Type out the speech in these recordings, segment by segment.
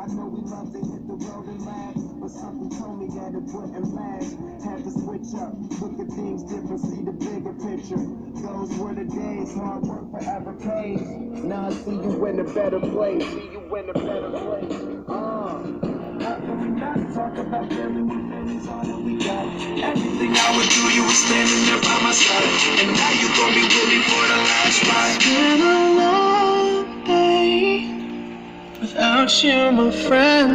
I know we love to hit the road and laugh, but something told me that it wouldn't last. Had to switch up, look at things different, see the bigger picture. Those were the days, hard work forever pays. Now I see you in a better place. See you in a better place. How can we not talk about family when family's all that we got? Everything I would do, you were standing there by my side, and now you gon' be with me for the last ride. It's been a long day without you, my friend,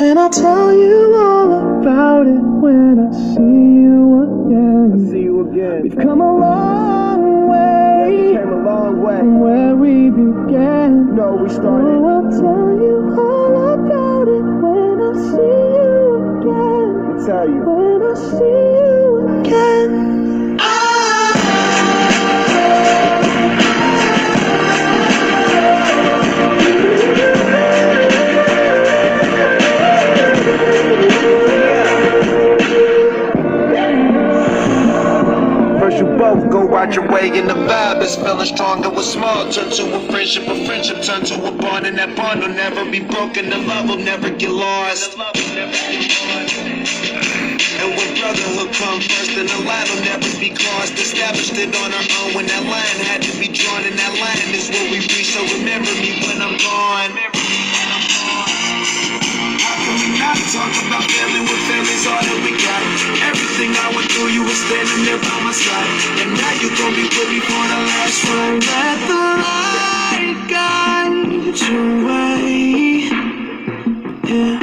and I'll tell you all about it when I see you again. I see you again. We've come a long way. Yeah, we came a long way from where we began. No, we started. Oh, I'll tell you all about it when I see you again. I'll tell you when I see you again. First you both go out your way and the vibe is feeling stronger. With small turn to a friendship turn to a bond, and that bond will never be broken. The love will never get lost. And when brotherhood comes first, then the line will never be crossed. Established it on our own when that line had to be drawn, and that line is where we reach. So remember me when I'm gone. How can we not talk about family when family's all that we got? Everything I went through, you were standing there by my side, and now you gon' be with me for the last ride. Let the light guide your way. Yeah.